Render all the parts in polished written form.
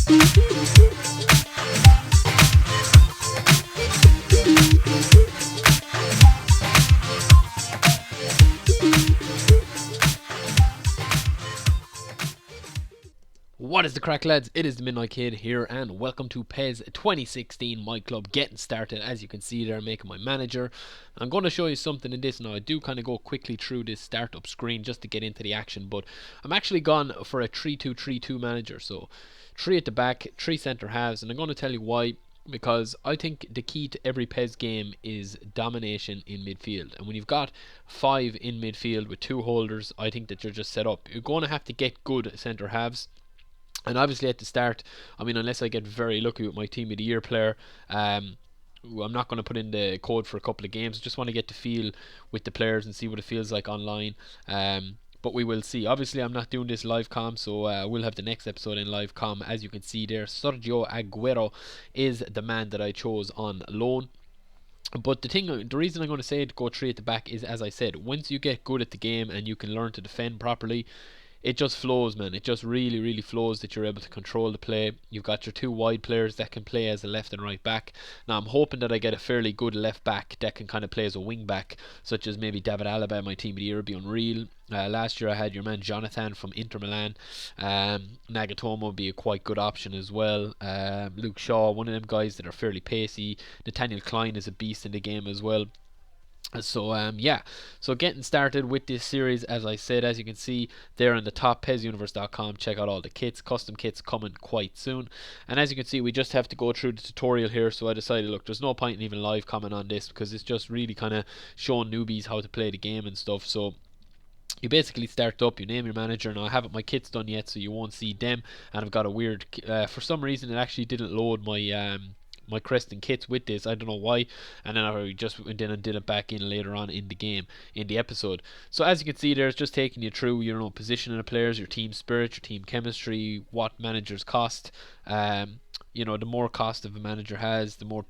What is the crack, lads? It is the Midnight Kid here, and welcome to PES 2016 myClub getting started. As you can see there, making my manager. I'm going to show you something in this now. I do kind of go quickly through this startup screen just to get into the action, but I'm actually gone for a 3-2-3-2 manager. So 3 at the back, 3 centre halves, and I'm going to tell you why. Because I think the key to every PES game is domination in midfield. And when you've got 5 in midfield with 2 holders, I think that you're just set up. You're going to have to get good centre halves. And obviously at the start, I mean, unless I get very lucky with my Team of the Year player, I'm not going to put in the code for a couple of games. I just want to get the feel with the players and see what it feels like online. But we will see. Obviously, I'm not doing this live com, so we'll have the next episode in live com. As you can see there, Sergio Aguero is the man that I chose on loan. But the reason I'm going to say to go 3 at the back is, as I said, once you get good at the game and you can learn to defend properly, it just flows, man. It just really flows that you're able to control the play. You've got your 2 wide players that can play as a left and right back. Now I'm hoping that I get a fairly good left back that can kind of play as a wing back, such as maybe David Alaba. My Team of the Year would be unreal. Last year I had your man Jonathan from Inter Milan. Nagatomo would be a quite good option as well. Luke Shaw, one of them guys that are fairly pacey. Nathaniel Klein is a beast in the game as well. So so getting started with this series, as I said, as you can see there on the top, PESUniverse.com. Check out all the kits, custom kits coming quite soon. And as you can see, we just have to go through the tutorial here. So I decided, look, there's no point in even live comment on this because it's just really kind of showing newbies how to play the game and stuff. So you basically start up, you name your manager. Now I haven't my kits done yet, so you won't see them. And I've got a weird, for some reason it actually didn't load my Creston kits with this. I don't know why. And then I just went in and did it back in later on in the game, in the episode. So as you can see there, it's just taking you through your positioning of players, your team spirit, your team chemistry, what managers cost. The more cost of a manager has, the more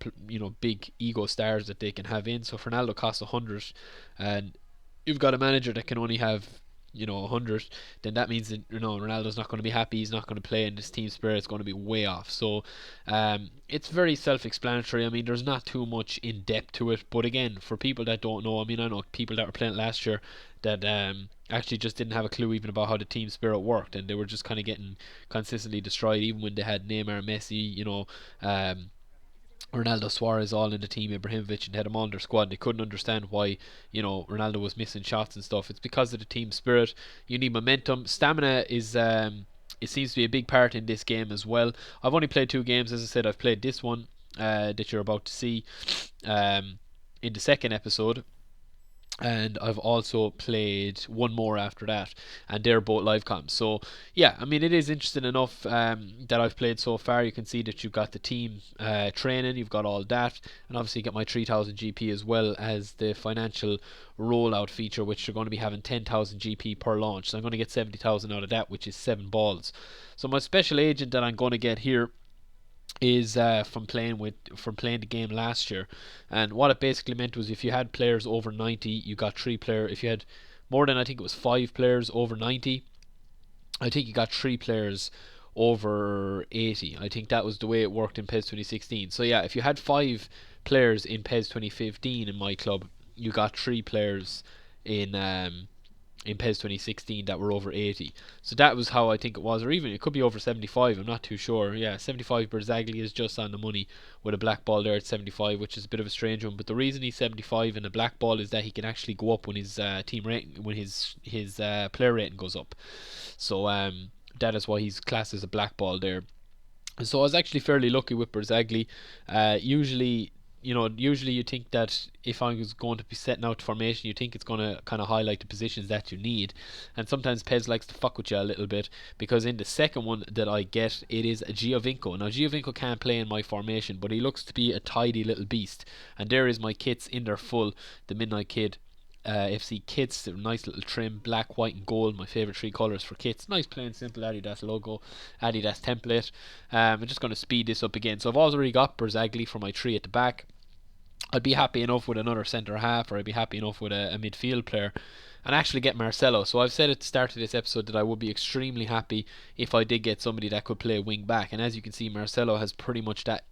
big ego stars that they can have in. So if Ronaldo costs 100 and you've got a manager that can only have 100, then that means that Ronaldo's not going to be happy. He's not going to play, and this team spirit is going to be way off. So it's very self-explanatory. I mean, there's not too much in depth to it, but again, for people that don't know, I mean, I know people that were playing it last year that actually just didn't have a clue even about how the team spirit worked, and they were just kind of getting consistently destroyed, even when they had Neymar, Messi, Ronaldo, Suarez all in the team, Ibrahimovic, and had them all in their squad. They couldn't understand why Ronaldo was missing shots and stuff. It's because of the team spirit. You need momentum. Stamina is it seems to be a big part in this game as well. I've only played 2 games, as I said. I've played this one that you're about to see in the second episode, and I've also played one more after that, and they're both live comms. So yeah, I mean, it is interesting enough that I've played so far. You can see that you've got the team training, you've got all that, and obviously you get my 3000 GP as well as the financial rollout feature, which you're going to be having 10,000 GP per launch. So I'm going to get 70,000 out of that, which is 7 balls. So my special agent that I'm going to get here is from playing the game last year, and what it basically meant was if you had players over 90, you got 3 players. If you had more than, I think it was 5 players over 90, I think you got 3 players over 80. I think that was the way it worked in PES 2016. So yeah, if you had 5 players in PES 2015 in myClub, you got 3 players in PES 2016 that were over 80. So that was how I think it was, or even it could be over 75, I'm not too sure. Yeah, 75. Berzagli is just on the money with a black ball there at 75, which is a bit of a strange one, but the reason he's 75 in a black ball is that he can actually go up when his team rating, when his player rating goes up. So that is why he's classed as a black ball there. So I was actually fairly lucky with Berzagli. Usually you think that if I was going to be setting out formation, you think it's going to kind of highlight the positions that you need, and sometimes PES likes to fuck with you a little bit, because in the second one that I get, it is a Giovinco. Now Giovinco can't play in my formation, but he looks to be a tidy little beast, and there is my kits in their full, the Midnight Kid FC kits, nice little trim, black, white and gold, my favourite 3 colours for kits. Nice plain simple Adidas logo, Adidas template. I'm just going to speed this up again. So I've already got Berzagli for my 3 at the back. I'd be happy enough with another centre half, or I'd be happy enough with a midfield player. and actually get Marcelo. So I've said at the start of this episode that I would be extremely happy if I did get somebody that could play wing back. And as you can see, Marcelo has pretty much that,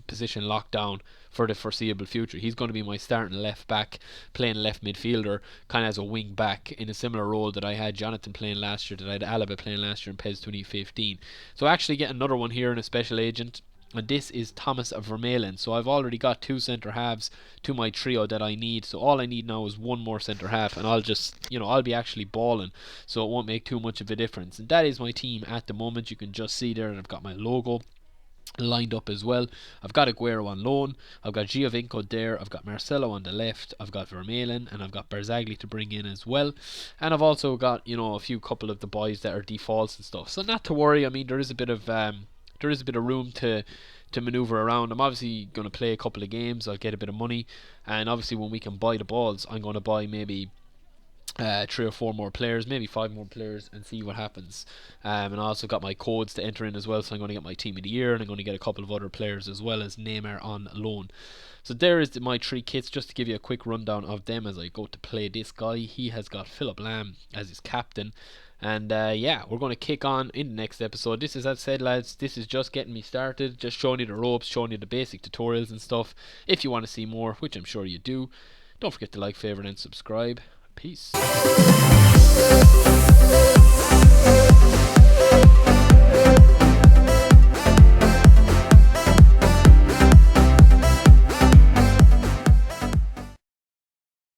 position locked down for the foreseeable future. He's going to be my starting left back, playing left midfielder, kind of as a wing back in a similar role that I had Jonathan playing last year, that I had Alaba playing last year in PES 2015. So I actually get another one here in a special agent, and this is Thomas Vermaelen. So I've already got 2 centre halves to my trio that I need. So all I need now is 1 more centre half, and I'll just, I'll be actually balling. So it won't make too much of a difference. And that is my team at the moment. You can just see there, and I've got my logo lined up as well. I've got Aguero on loan, I've got Giovinco there, I've got Marcelo on the left, I've got Vermaelen, and I've got Barzagli to bring in as well. And I've also got, a couple of the boys that are defaults and stuff. So not to worry. I mean, there is a bit of room to maneuver around. I'm obviously going to play a couple of games. I'll get a bit of money, and obviously when we can buy the balls, I'm going to buy maybe 3 or 4 more players, maybe 5 more players, and see what happens. And I also got my codes to enter in as well, so I'm going to get my team of the year, and I'm going to get a couple of other players as well as Neymar on loan. So there is my 3 kits, just to give you a quick rundown of them as I go to play this guy. He has got Philip Lam as his captain. And yeah, we're going to kick on in the next episode. This is, as I said, lads, this is just getting me started, just showing you the ropes, showing you the basic tutorials and stuff. If you want to see more, which I'm sure you do, don't forget to like, favorite, and subscribe. Peace.